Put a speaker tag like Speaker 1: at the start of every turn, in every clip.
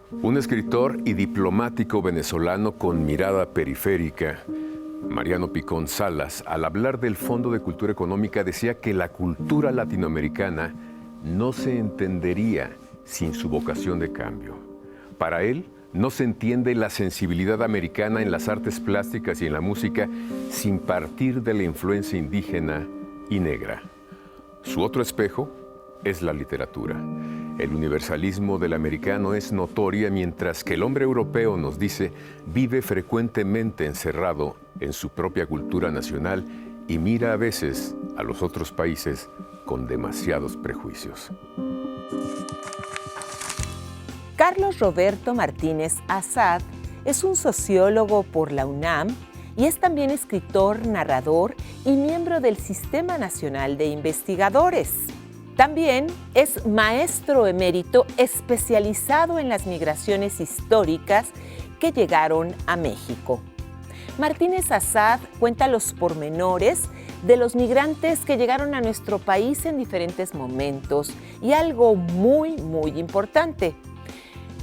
Speaker 1: Un escritor y diplomático venezolano con mirada periférica, Mariano Picón Salas, al hablar del Fondo de Cultura Económica, decía que la cultura latinoamericana no se entendería sin su vocación de cambio. Para él, no se entiende la sensibilidad americana en las artes plásticas y en la música sin partir de la influencia indígena y negra. Su otro espejo es la literatura. El universalismo del americano es notoria, mientras que el hombre europeo, nos dice, vive frecuentemente encerrado en su propia cultura nacional y mira a veces a los otros países con demasiados prejuicios.
Speaker 2: Carlos Roberto Martínez Assad es un sociólogo por la UNAM y es también escritor, narrador y miembro del Sistema Nacional de Investigadores. También es maestro emérito especializado en las migraciones históricas que llegaron a México. Martínez Assad cuenta los pormenores de los migrantes que llegaron a nuestro país en diferentes momentos y algo muy importante.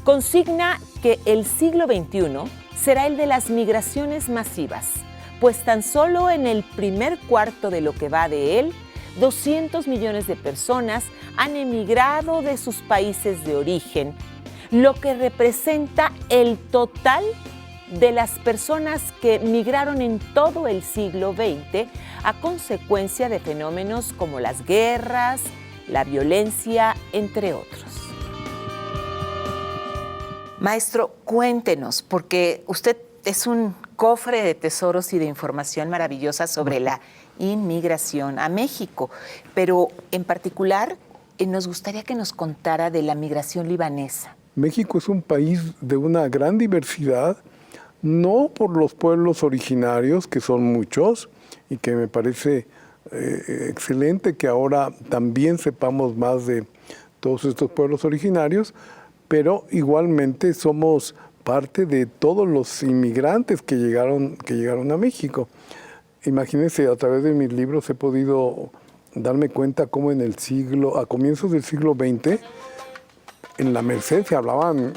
Speaker 2: Consigna que el siglo XXI será el de las migraciones masivas, pues tan solo en el primer cuarto de lo que va de él, 200 millones de personas han emigrado de sus países de origen, lo que representa el total de las personas que migraron en todo el siglo XX a consecuencia de fenómenos como las guerras, la violencia, entre otros. Maestro, cuéntenos, porque usted es un cofre de tesoros y de información maravillosa sobre la inmigración a México, pero en particular nos gustaría que nos contara de la migración libanesa.
Speaker 3: México es un país de una gran diversidad, no por los pueblos originarios, que son muchos, y que me parece excelente que ahora también sepamos más de todos estos pueblos originarios, pero igualmente somos parte de todos los inmigrantes que llegaron a México. Imagínense, a través de mis libros he podido darme cuenta cómo a comienzos del siglo XX, en la Merced se hablaban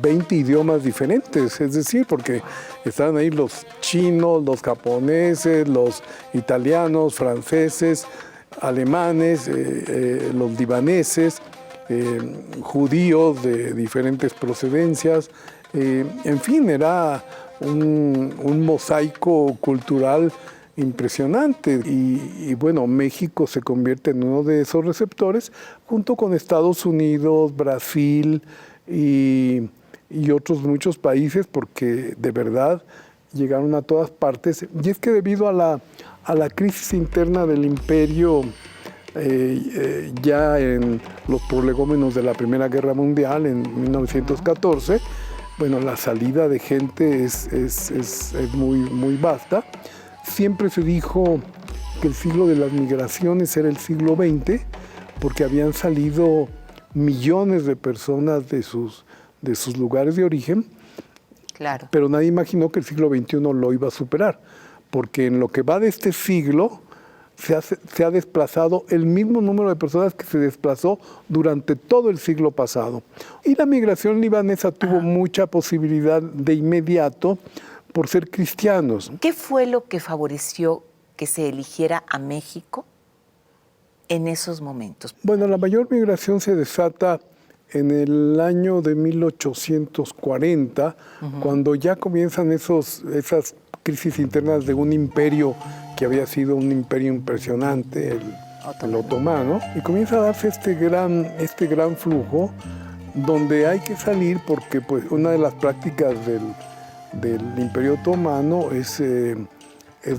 Speaker 3: 20 idiomas diferentes, es decir, porque estaban ahí los chinos, los japoneses, los italianos, franceses, alemanes, los libaneses, judíos de diferentes procedencias, en fin, era un mosaico cultural impresionante y bueno, México se convierte en uno de esos receptores junto con Estados Unidos, Brasil y otros muchos países, porque de verdad llegaron a todas partes. Y es que debido a la crisis interna del imperio, ya en los prolegómenos de la Primera Guerra Mundial en 1914, bueno, la salida de gente es muy vasta. Siempre se dijo que el siglo de las migraciones era el siglo XX, porque habían salido millones de personas de sus lugares de origen.
Speaker 2: Claro.
Speaker 3: Pero nadie imaginó que el siglo XXI lo iba a superar, porque en lo que va de este siglo se ha desplazado el mismo número de personas que se desplazó durante todo el siglo pasado. Y la migración libanesa tuvo mucha posibilidad de inmediato por ser cristianos.
Speaker 2: ¿Qué fue lo que favoreció que se eligiera a México en esos momentos?
Speaker 3: Bueno, la mayor migración se desata en el año de 1840, cuando ya comienzan esas crisis internas de un imperio que había sido un imperio impresionante, el otomano, y comienza a darse este gran flujo donde hay que salir porque pues, una de las prácticas del Imperio Otomano es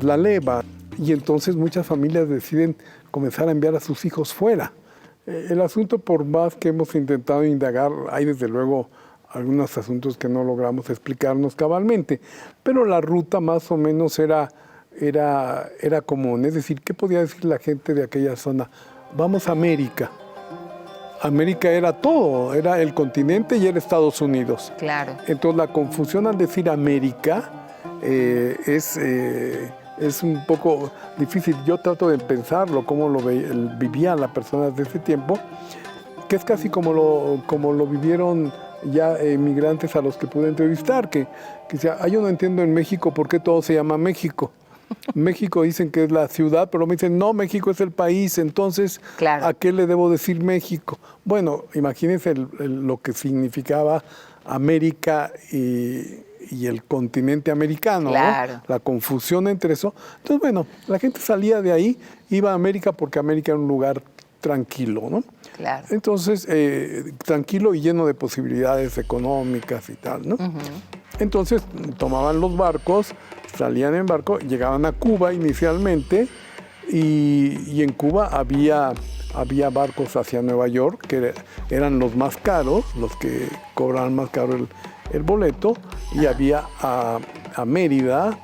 Speaker 3: la leva, y entonces muchas familias deciden comenzar a enviar a sus hijos fuera. El asunto, por más que hemos intentado indagar, hay desde luego algunos asuntos que no logramos explicarnos cabalmente, pero la ruta más o menos era común. Es decir, ¿qué podía decir la gente de aquella zona? Vamos a América. América era todo, era el continente y era Estados Unidos.
Speaker 2: Claro.
Speaker 3: Entonces la confusión al decir América es un poco difícil. Yo trato de pensarlo, cómo vivían las personas de ese tiempo, que es casi como lo vivieron ya migrantes a los que pude entrevistar, que decía, yo no entiendo en México por qué todo se llama México. México dicen que es la ciudad, pero me dicen, no, México es el país, entonces,
Speaker 2: claro,
Speaker 3: ¿a qué le debo decir México? Bueno, imagínense lo que significaba América y el continente americano,
Speaker 2: claro,
Speaker 3: ¿no? La confusión entre eso. Entonces, bueno, la gente salía de ahí, iba a América porque América era un lugar tranquilo, ¿no?
Speaker 2: claro.
Speaker 3: Entonces, tranquilo y lleno de posibilidades económicas y tal, ¿no? Entonces, tomaban los barcos, salían en barco, llegaban a Cuba inicialmente y en Cuba había barcos hacia Nueva York que eran los más caros, los que cobraban más caro el boleto, y había a Mérida,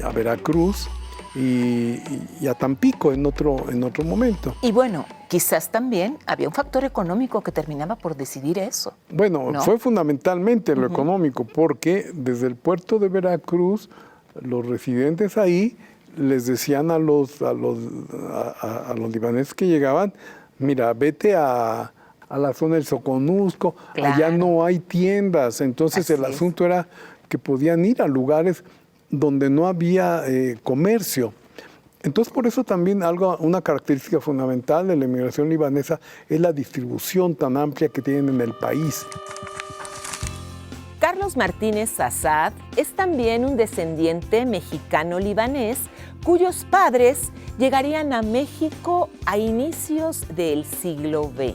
Speaker 3: a Veracruz y a Tampico en otro momento.
Speaker 2: Y bueno, quizás también había un factor económico que terminaba por decidir eso.
Speaker 3: Bueno,
Speaker 2: ¿no?
Speaker 3: Fue fundamentalmente lo económico, porque desde el puerto de Veracruz, los residentes ahí les decían a los libaneses que llegaban, mira, vete a la zona del Soconusco,
Speaker 2: claro,
Speaker 3: allá no hay tiendas. Entonces el asunto era que podían ir a lugares donde no había comercio. Entonces, por eso también una característica fundamental de la inmigración libanesa es la distribución tan amplia que tienen en el país.
Speaker 2: Carlos Martínez Assad es también un descendiente mexicano-libanés cuyos padres llegarían a México a inicios del siglo XX.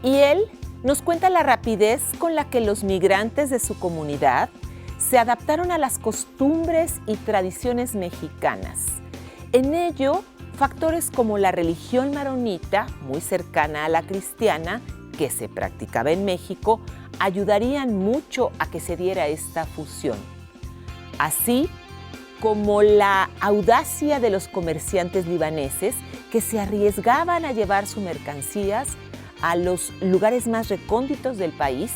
Speaker 2: Y él nos cuenta la rapidez con la que los migrantes de su comunidad se adaptaron a las costumbres y tradiciones mexicanas. En ello, factores como la religión maronita, muy cercana a la cristiana, que se practicaba en México, ayudarían mucho a que se diera esta fusión. Así como la audacia de los comerciantes libaneses que se arriesgaban a llevar sus mercancías a los lugares más recónditos del país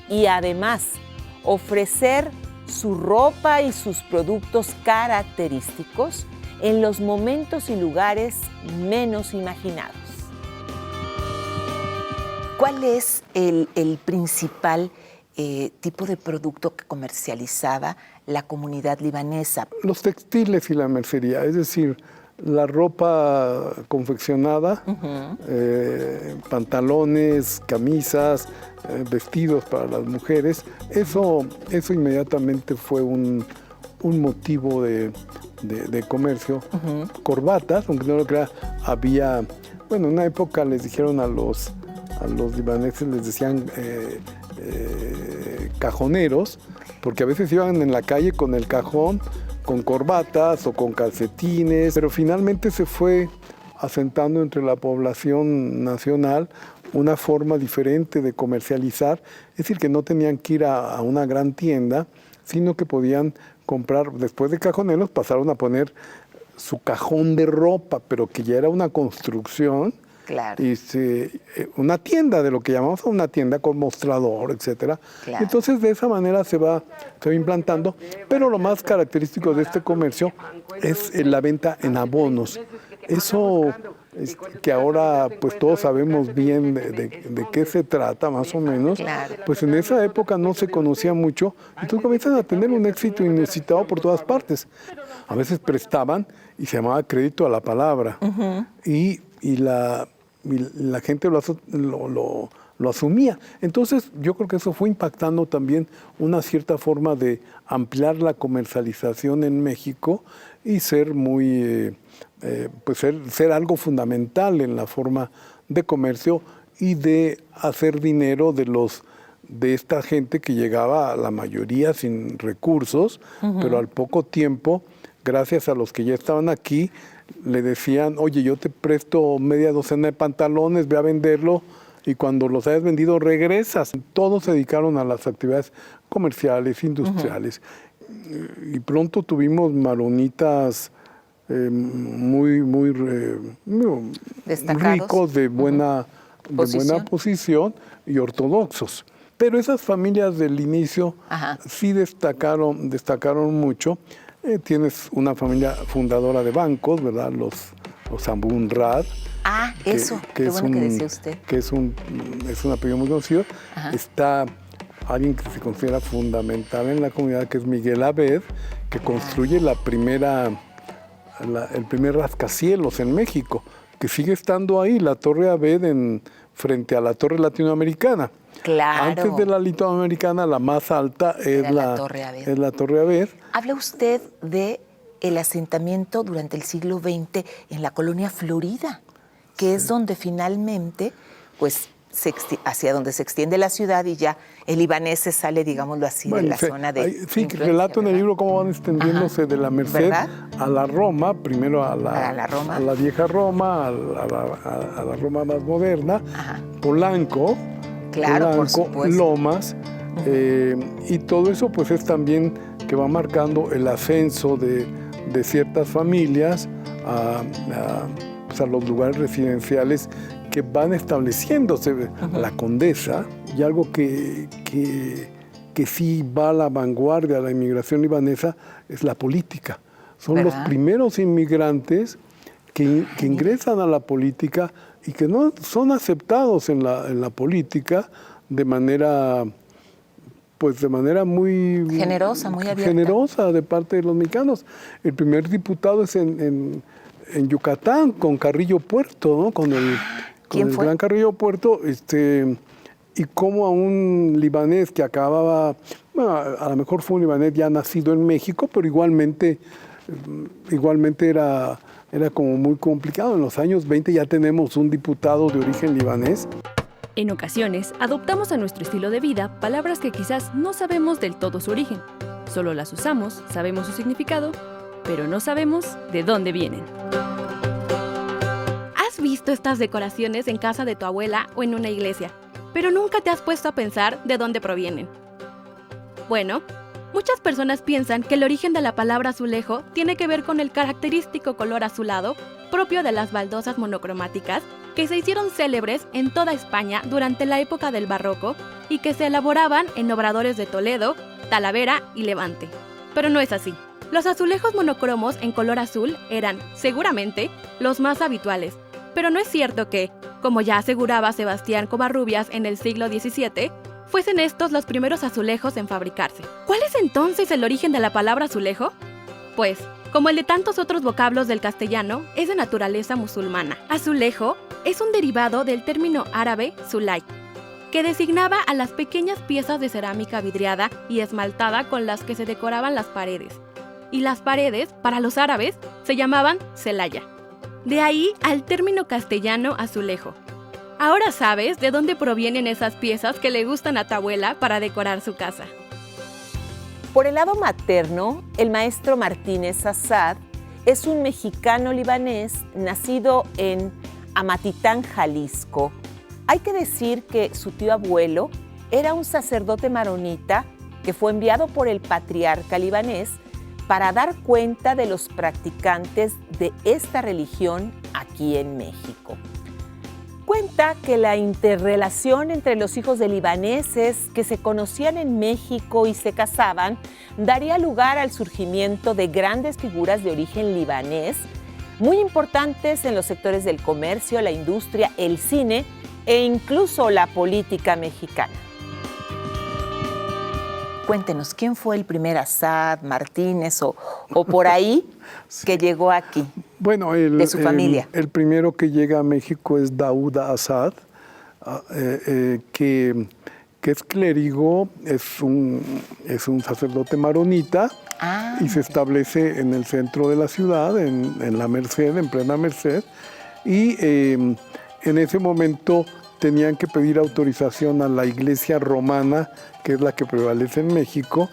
Speaker 2: y además ofrecer su ropa y sus productos característicos en los momentos y lugares menos imaginados. ¿Cuál es el principal tipo de producto que comercializaba la comunidad libanesa?
Speaker 3: Los textiles y la mercería, es decir, la ropa confeccionada, pantalones, camisas, vestidos para las mujeres. Eso inmediatamente fue un motivo de comercio. Corbatas, aunque no lo crea, había, bueno, en una época les dijeron a los libaneses, les decían cajoneros, porque a veces iban en la calle con el cajón, con corbatas o con calcetines, pero finalmente se fue asentando entre la población nacional una forma diferente de comercializar, es decir, que no tenían que ir a una gran tienda, sino que podían comprar, después de cajoneros, pasaron a poner su cajón de ropa, pero que ya era una construcción.
Speaker 2: Claro.
Speaker 3: Y una tienda, de lo que llamamos una tienda con mostrador, etcétera.
Speaker 2: Claro.
Speaker 3: Entonces, de esa manera se va implantando. Pero lo más característico de este comercio es la venta en abonos. Eso es que ahora pues todos sabemos bien de qué se trata, más o menos.
Speaker 2: Claro.
Speaker 3: Pues en esa época no se conocía mucho. Entonces comienzan a tener un éxito inusitado por todas partes. A veces prestaban y se llamaba crédito a la palabra. Y la gente lo asumía. Entonces, yo creo que eso fue impactando también una cierta forma de ampliar la comercialización en México y ser muy, ser algo fundamental en la forma de comercio y de hacer dinero de esta gente que llegaba, la mayoría sin recursos, pero al poco tiempo, gracias a los que ya estaban aquí, le decían, oye, yo te presto media docena de pantalones, ve a venderlo y cuando los hayas vendido regresas. Todos se dedicaron a las actividades comerciales, industriales. Y pronto tuvimos maronitas muy ricos, de buena posición y ortodoxos. Pero esas familias del inicio sí destacaron mucho. Tienes una familia fundadora de bancos, ¿verdad? Los Ambunrad.
Speaker 2: Eso, qué bueno que decía usted.
Speaker 3: Que es un apellido muy conocido. Está alguien que se considera fundamental en la comunidad, que es Miguel Abed, que construye el primer rascacielos en México, que sigue estando ahí, la Torre Abed frente a la Torre Latinoamericana.
Speaker 2: Claro.
Speaker 3: Antes de la Latinoamericana, la más alta es la Torre Abed.
Speaker 2: Habla usted de el asentamiento durante el siglo XX en la colonia Florida, que es donde finalmente, pues, hacia donde se extiende la ciudad y ya el libanés se sale, digámoslo así, de la zona de
Speaker 3: sí, relato en el libro cómo van extendiéndose de la Merced,
Speaker 2: ¿verdad?,
Speaker 3: a la Roma, primero a la vieja Roma, a la Roma más moderna, Polanco,
Speaker 2: por supuesto,
Speaker 3: Lomas, y todo eso pues es también que va marcando el ascenso de ciertas familias pues a los lugares residenciales que van estableciéndose. La Condesa, y algo que sí va a la vanguardia de la inmigración libanesa es la política. Son
Speaker 2: ¿verdad?,
Speaker 3: los primeros inmigrantes que ingresan a la política y que no son aceptados en la política de manera muy
Speaker 2: generosa, muy abierta.
Speaker 3: Generosa de parte de los mexicanos. El primer diputado es en Yucatán, con Carrillo Puerto, ¿no? Con el gran Carrillo Puerto, y como a un libanés que acababa, bueno, a lo mejor fue un libanés ya nacido en México, pero igualmente era como muy complicado. En los años 20 ya tenemos un diputado de origen libanés.
Speaker 4: En ocasiones, adoptamos a nuestro estilo de vida palabras que quizás no sabemos del todo su origen. Solo las usamos, sabemos su significado, pero no sabemos de dónde vienen. ¿Has visto estas decoraciones en casa de tu abuela o en una iglesia, pero nunca te has puesto a pensar de dónde provienen? Bueno, muchas personas piensan que el origen de la palabra azulejo tiene que ver con el característico color azulado propio de las baldosas monocromáticas que se hicieron célebres en toda España durante la época del Barroco y que se elaboraban en obradores de Toledo, Talavera y Levante. Pero no es así. Los azulejos monocromos en color azul eran, seguramente, los más habituales, pero no es cierto que, como ya aseguraba Sebastián Covarrubias en el siglo XVII, fuesen estos los primeros azulejos en fabricarse. ¿Cuál es entonces el origen de la palabra azulejo? Pues, como el de tantos otros vocablos del castellano, es de naturaleza musulmana. Azulejo es un derivado del término árabe sulay, que designaba a las pequeñas piezas de cerámica vidriada y esmaltada con las que se decoraban las paredes. Y las paredes, para los árabes, se llamaban celaya. De ahí al término castellano azulejo. Ahora sabes de dónde provienen esas piezas que le gustan a tu abuela para decorar su casa.
Speaker 2: Por el lado materno, el maestro Martínez Assad es un mexicano libanés nacido en Amatitán, Jalisco. Hay que decir que su tío abuelo era un sacerdote maronita que fue enviado por el patriarca libanés para dar cuenta de los practicantes de esta religión aquí en México. Cuenta que la interrelación entre los hijos de libaneses que se conocían en México y se casaban daría lugar al surgimiento de grandes figuras de origen libanés, muy importantes en los sectores del comercio, la industria, el cine e incluso la política mexicana. Cuéntenos, ¿quién fue el primer Assad, Martínez o por ahí que llegó aquí?
Speaker 3: Bueno,
Speaker 2: de su familia.
Speaker 3: El primero que llega a México es Daoud Assad, que es clérigo, es un sacerdote maronita y se establece en el centro de la ciudad, en la Merced, en plena Merced, y en ese momento tenían que pedir autorización a la iglesia romana, que es la que prevalece en México,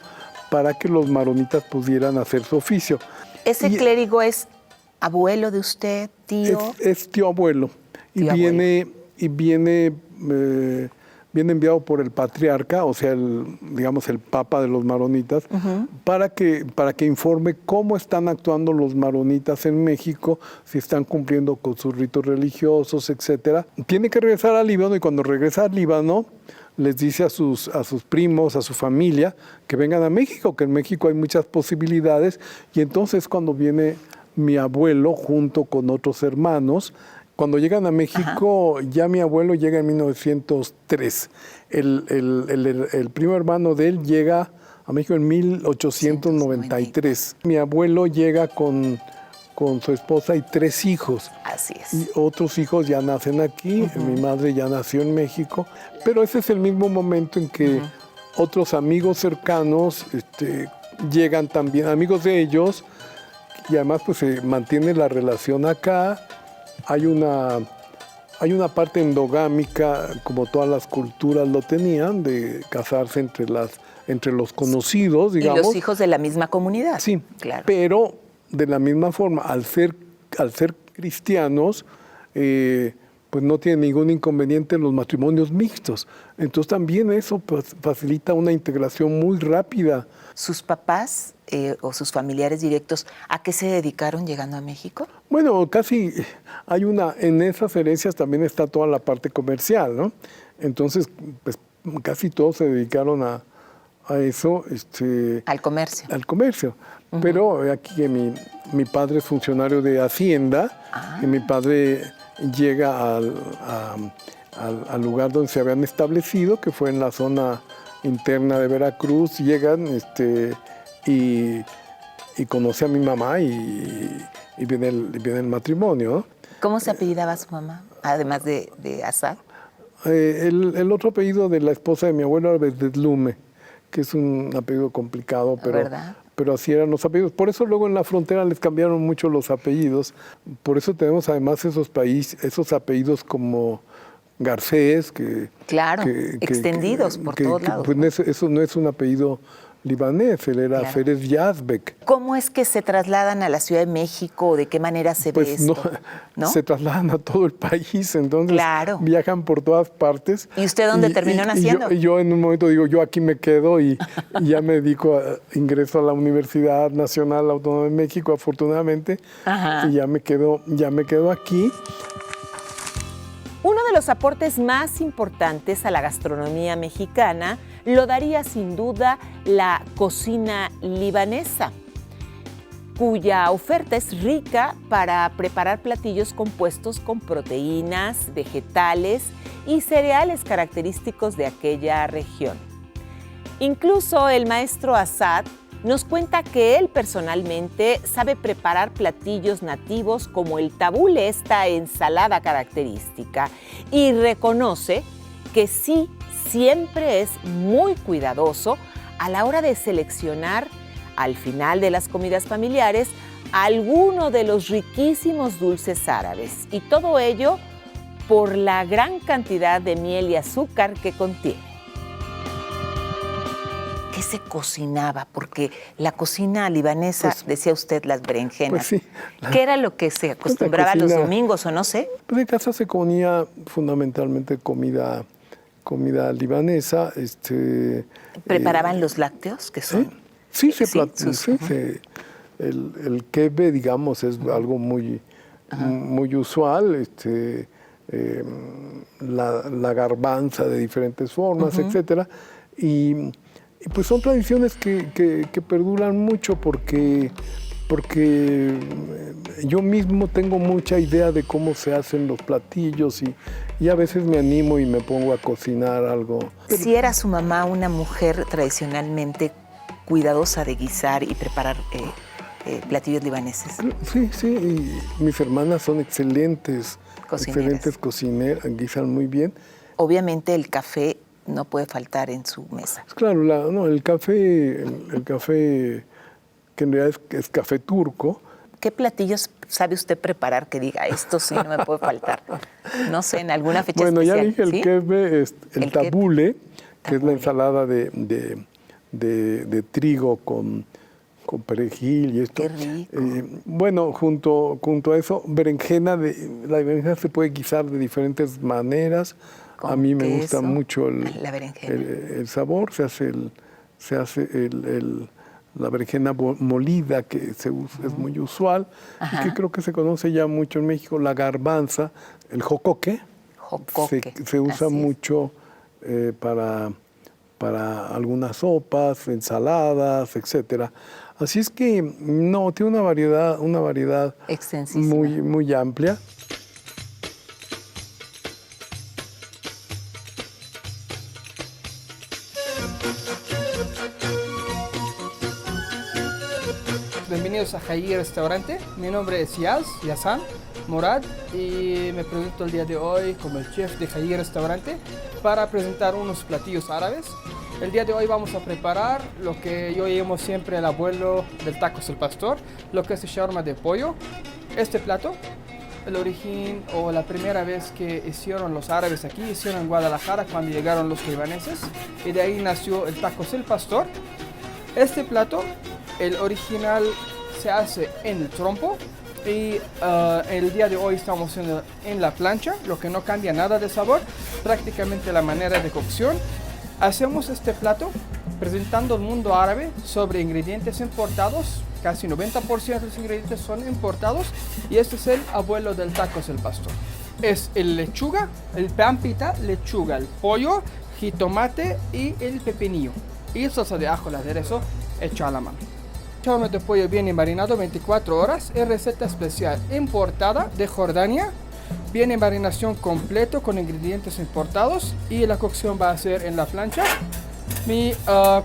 Speaker 3: para que los maronitas pudieran hacer su oficio.
Speaker 2: ¿Ese clérigo es abuelo de usted, tío?
Speaker 3: Es tío abuelo. Viene enviado por el patriarca, o sea, el papa de los maronitas, para que informe cómo están actuando los maronitas en México, si están cumpliendo con sus ritos religiosos, etc. Tiene que regresar al Líbano, y cuando regresa al Líbano les dice a sus primos, a su familia, que vengan a México, que en México hay muchas posibilidades, y entonces cuando viene mi abuelo junto con otros hermanos Cuando llegan a México, ya mi abuelo llega en 1903. El primo hermano de él llega a México en 1893. Mi abuelo llega con su esposa y 3 hijos.
Speaker 2: Así es.
Speaker 3: Y otros hijos ya nacen aquí, mi madre ya nació en México, pero ese es el mismo momento en que otros amigos cercanos llegan también, amigos de ellos, y además pues se mantiene la relación acá. Hay una parte endogámica, como todas las culturas lo tenían, de casarse entre los conocidos, digamos.
Speaker 2: Y los hijos de la misma comunidad.
Speaker 3: Sí,
Speaker 2: claro.
Speaker 3: Pero de la misma forma, al ser cristianos, pues no tiene ningún inconveniente los matrimonios mixtos. Entonces también eso pues, facilita una integración muy rápida.
Speaker 2: ¿Sus papás o sus familiares directos a qué se dedicaron llegando a México?
Speaker 3: Bueno, casi en esas herencias también está toda la parte comercial, ¿no? Entonces, pues casi todos se dedicaron a eso.
Speaker 2: Al comercio.
Speaker 3: Al comercio. Pero aquí que mi padre es funcionario de Hacienda, y mi padre llega al lugar donde se habían establecido, que fue en la zona interna de Veracruz. Llegan y conoce a mi mamá y viene el matrimonio, ¿no?
Speaker 2: ¿Cómo se apellidaba su mamá, además de Asad?
Speaker 3: El otro apellido de la esposa de mi abuelo era Bedlume, que es un apellido complicado, pero así eran los apellidos. Por eso luego en la frontera les cambiaron mucho los apellidos. Por eso tenemos además esos apellidos como Garcés,
Speaker 2: claro, extendidos por todos lados.
Speaker 3: Pues eso no es un apellido libanés, él era Férez Yazbek.
Speaker 2: ¿Cómo es que se trasladan a la Ciudad de México? ¿De qué manera se ve esto? ¿No?
Speaker 3: Se trasladan a todo el país, entonces viajan por todas partes.
Speaker 2: ¿Y usted dónde terminó naciendo?
Speaker 3: Yo en un momento digo, yo aquí me quedo y ya me dedico ingreso a la Universidad Nacional Autónoma de México, afortunadamente, y ya me quedo aquí.
Speaker 2: Uno de los aportes más importantes a la gastronomía mexicana lo daría sin duda la cocina libanesa, cuya oferta es rica para preparar platillos compuestos con proteínas, vegetales y cereales característicos de aquella región. Incluso el maestro Asad nos cuenta que él personalmente sabe preparar platillos nativos como el tabule, esta ensalada característica, y reconoce que sí, siempre es muy cuidadoso a la hora de seleccionar al final de las comidas familiares alguno de los riquísimos dulces árabes, y todo ello por la gran cantidad de miel y azúcar que contiene. ¿Qué se cocinaba? Porque la cocina libanesa, pues, decía usted, las berenjenas. Pues sí, ¿qué era lo que se acostumbraba los domingos o no sé?
Speaker 3: Pues en casa se comía fundamentalmente comida libanesa.
Speaker 2: ¿Preparaban los lácteos? ¿Qué son?
Speaker 3: Sí, el kebbe, digamos, es algo muy usual. La garbanza de diferentes formas, etcétera. Y pues son tradiciones que perduran mucho porque yo mismo tengo mucha idea de cómo se hacen los platillos y a veces me animo y me pongo a cocinar algo.
Speaker 2: ¿Si era su mamá una mujer tradicionalmente cuidadosa de guisar y preparar platillos libaneses?
Speaker 3: Sí, y mis hermanas son excelentes cocineras, guisan muy bien.
Speaker 2: Obviamente el café no puede faltar en su mesa.
Speaker 3: Claro, el café que en realidad es café turco.
Speaker 2: ¿Qué platillos sabe usted preparar que diga, esto sí no me puede faltar? No sé, en alguna fecha especial.
Speaker 3: Bueno, ya dije el kebbe, el tabule, que es la ensalada de trigo con perejil y esto.
Speaker 2: Qué rico.
Speaker 3: Bueno, junto a eso, la berenjena se puede guisar de diferentes maneras. A mí me gusta mucho el sabor. Se hace la berenjena molida, que es muy usual, y que creo que se conoce ya mucho en México. La garbanza, el jocoque. Se usa mucho para algunas sopas, ensaladas, etcétera. Así es que no, tiene una variedad
Speaker 2: extensísima,
Speaker 3: muy amplia.
Speaker 5: bienvenidos a Hayy Restaurante. Mi nombre es Yazan Morad y me presento el día de hoy como el chef de Hayy Restaurante para presentar unos platillos árabes. El día de hoy vamos a preparar lo que yo llamo siempre el abuelo del tacos el pastor, lo que es el shawarma de pollo. Este plato, el origen o la primera vez que hicieron los árabes aquí, hicieron en Guadalajara cuando llegaron los libaneses y de ahí nació el tacos el pastor. Este plato, el original, se hace en el trompo y el día de hoy estamos haciendo en la plancha, lo que no cambia nada de sabor, prácticamente la manera de cocción. Hacemos este plato presentando al mundo árabe sobre ingredientes importados, casi 90% de los ingredientes son importados y este es el abuelo del tacos el pastor. Es el lechuga, el pampita, lechuga, el pollo, jitomate y el pepinillo. Y salsa de ajo, el aderezo hecho a la mano. El shawarma de pollo viene marinado 24 horas. Es receta especial importada de Jordania. Viene en marinación completo con ingredientes importados y la cocción va a ser en la plancha. Mi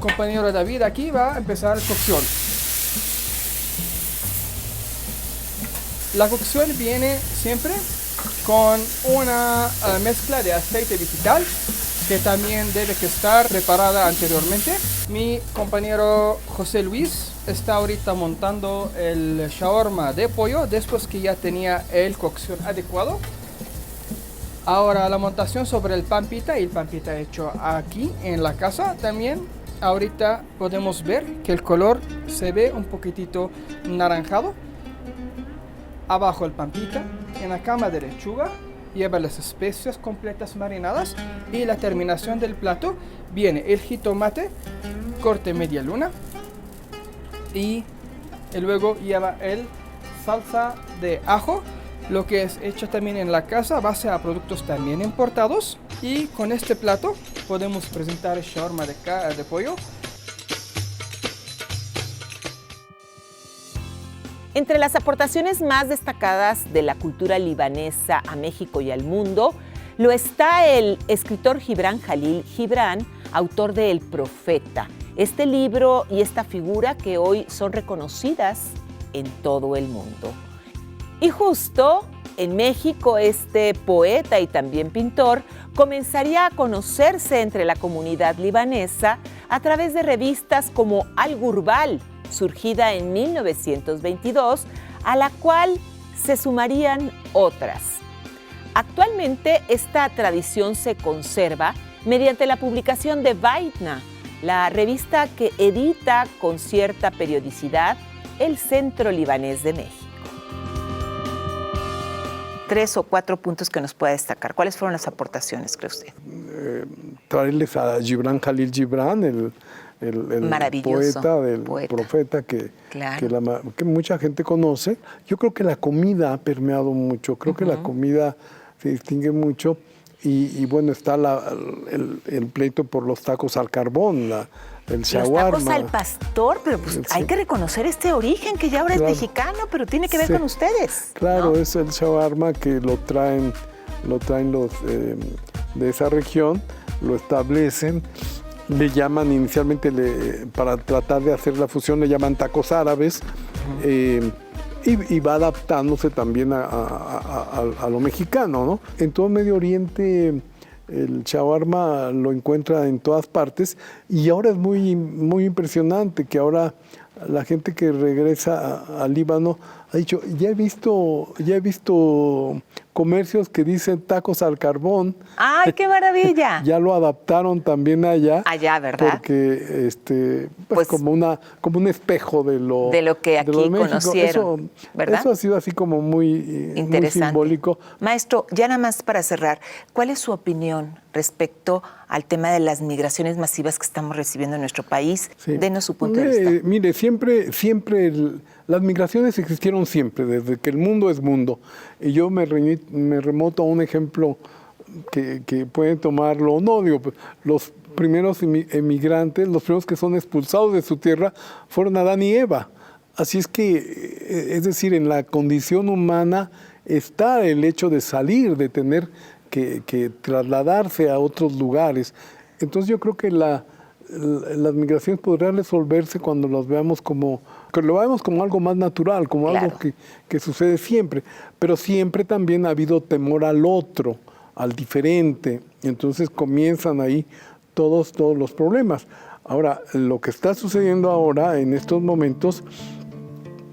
Speaker 5: compañero David aquí va a empezar la cocción. La cocción viene siempre con una mezcla de aceite vegetal que también debe estar preparada anteriormente. Mi compañero José Luis está ahorita montando el shawarma de pollo después que ya tenía el cocción adecuado. Ahora la montación sobre el pampita y el pampita hecho aquí en la casa también. Ahorita podemos ver que el color se ve un poquitito naranjado. Abajo el pampita, en la cama de lechuga. Lleva las especias completas marinadas y la terminación del plato viene el jitomate, corte media luna y luego lleva el salsa de ajo, lo que es hecho también en la casa, base a productos también importados. Y con este plato podemos presentar el shawarma de pollo.
Speaker 2: Entre las aportaciones más destacadas de la cultura libanesa a México y al mundo, lo está el escritor Gibran Jalil Gibran, autor de El Profeta, este libro y esta figura que hoy son reconocidas en todo el mundo. Y justo en México, este poeta y también pintor comenzaría a conocerse entre la comunidad libanesa a través de revistas como Al-Gurbal, surgida en 1922, a la cual se sumarían otras. Actualmente esta tradición se conserva mediante la publicación de Vaitna, la revista que edita con cierta periodicidad el Centro Libanés de México. 3 o 4 puntos que nos pueda destacar. ¿Cuáles fueron las aportaciones, cree usted?
Speaker 3: Traerles a Gibran Jalil Gibran, el poeta del Profeta que mucha gente conoce. Yo creo que la comida ha permeado mucho, creo que la comida se distingue mucho y bueno, está el pleito por los tacos al carbón, el shawarma.
Speaker 2: Los tacos al pastor, pero pues hay que reconocer este origen que ya ahora es mexicano, pero tiene que ver con ustedes.
Speaker 3: Claro,
Speaker 2: ¿no?
Speaker 3: Es el shawarma que lo traen los de esa región, lo establecen. Le llaman inicialmente, para tratar de hacer la fusión, le llaman tacos árabes y va adaptándose también a lo mexicano, ¿no? En todo Medio Oriente el shawarma lo encuentra en todas partes y ahora es muy, muy impresionante que ahora la gente que regresa al Líbano ha dicho, ya he visto comercios que dicen tacos al carbón.
Speaker 2: ¡Ay, qué maravilla!
Speaker 3: Ya lo adaptaron también allá.
Speaker 2: Allá, ¿verdad?
Speaker 3: Porque pues como un espejo de lo
Speaker 2: que aquí conocieron, ¿verdad?
Speaker 3: Eso ha sido así como muy simbólico.
Speaker 2: Maestro, ya nada más para cerrar, ¿cuál es su opinión respecto al tema de las migraciones masivas que estamos recibiendo en nuestro país? Sí. Denos su punto de vista.
Speaker 3: Mire, siempre las migraciones existieron siempre, desde que el mundo es mundo. Y yo me remoto a un ejemplo que pueden tomarlo, no digo, los primeros emigrantes, los primeros que son expulsados de su tierra, fueron Adán y Eva. Así es que, es decir, en la condición humana está el hecho de salir, de tener que trasladarse a otros lugares. Entonces yo creo que las migraciones podrían resolverse cuando las veamos como, que lo veamos como algo más natural, como
Speaker 2: Claro.
Speaker 3: algo que sucede siempre. Pero siempre también ha habido temor al otro, al diferente. Entonces comienzan ahí todos los problemas. Ahora, lo que está sucediendo ahora, en estos momentos,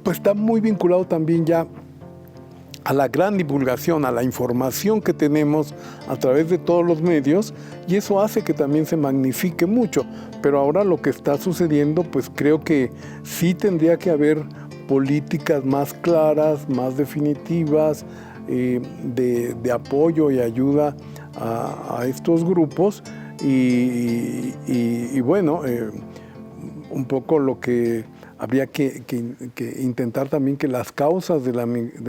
Speaker 3: pues está muy vinculado también ya a la gran divulgación, a la información que tenemos a través de todos los medios, y eso hace que también se magnifique mucho. Pero ahora lo que está sucediendo, pues creo que sí tendría que haber políticas más claras, más definitivas, de apoyo y ayuda a estos grupos, y bueno, un poco lo que habría que intentar también que las causas de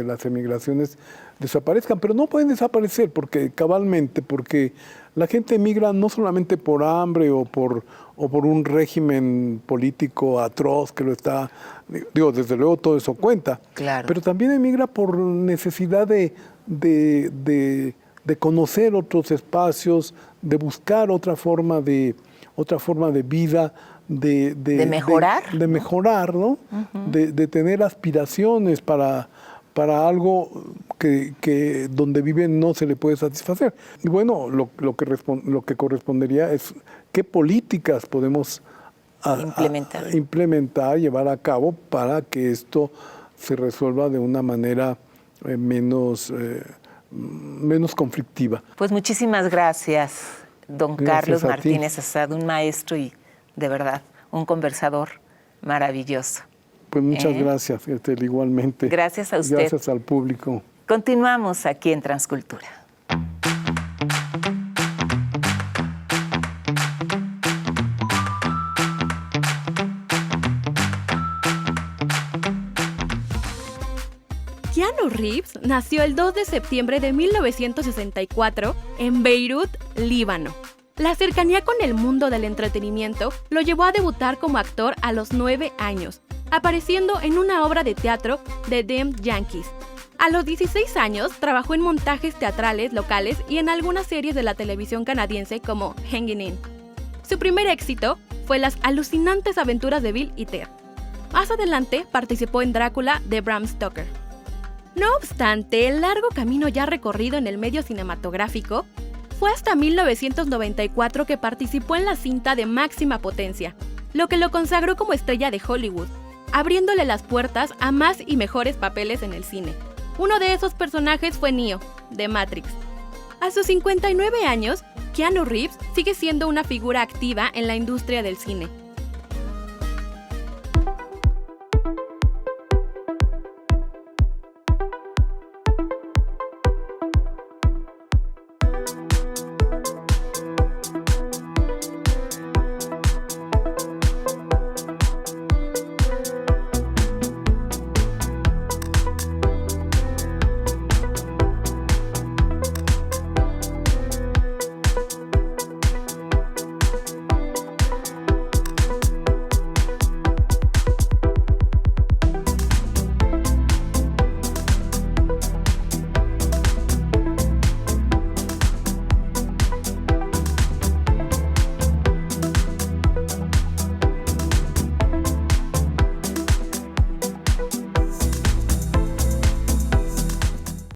Speaker 3: las emigraciones desaparezcan, pero no pueden desaparecer porque la gente emigra no solamente por hambre o por un régimen político atroz que lo está, digo, desde luego todo eso cuenta,
Speaker 2: Claro.
Speaker 3: pero también emigra por necesidad de conocer otros espacios, de buscar otra forma de vida, de
Speaker 2: mejorar,
Speaker 3: de mejorar, ¿no? De tener aspiraciones para algo que donde viven no se le puede satisfacer. Y bueno, lo que correspondería es qué políticas podemos implementar, llevar a cabo para que esto se resuelva de una manera menos conflictiva.
Speaker 2: Pues muchísimas gracias, don
Speaker 3: Gracias
Speaker 2: Carlos
Speaker 3: a ti.
Speaker 2: Martínez Assad, un maestro y de verdad un conversador maravilloso.
Speaker 3: Pues muchas gracias, igualmente.
Speaker 2: Gracias a usted.
Speaker 3: Gracias al público.
Speaker 2: Continuamos aquí en Transcultura.
Speaker 4: Keanu Reeves nació el 2 de septiembre de 1964 en Beirut, Líbano. La cercanía con el mundo del entretenimiento lo llevó a debutar como actor a los 9 años, apareciendo en una obra de teatro de Damn Yankees. A los 16 años trabajó en montajes teatrales locales y en algunas series de la televisión canadiense como Hanging In. Su primer éxito fue Las alucinantes aventuras de Bill y Ted. Más adelante participó en Drácula de Bram Stoker. No obstante, el largo camino ya recorrido en el medio cinematográfico, fue hasta 1994 que participó en la cinta de máxima potencia, lo que lo consagró como estrella de Hollywood, abriéndole las puertas a más y mejores papeles en el cine. Uno de esos personajes fue Neo, de Matrix. A sus 59 años, Keanu Reeves sigue siendo una figura activa en la industria del cine,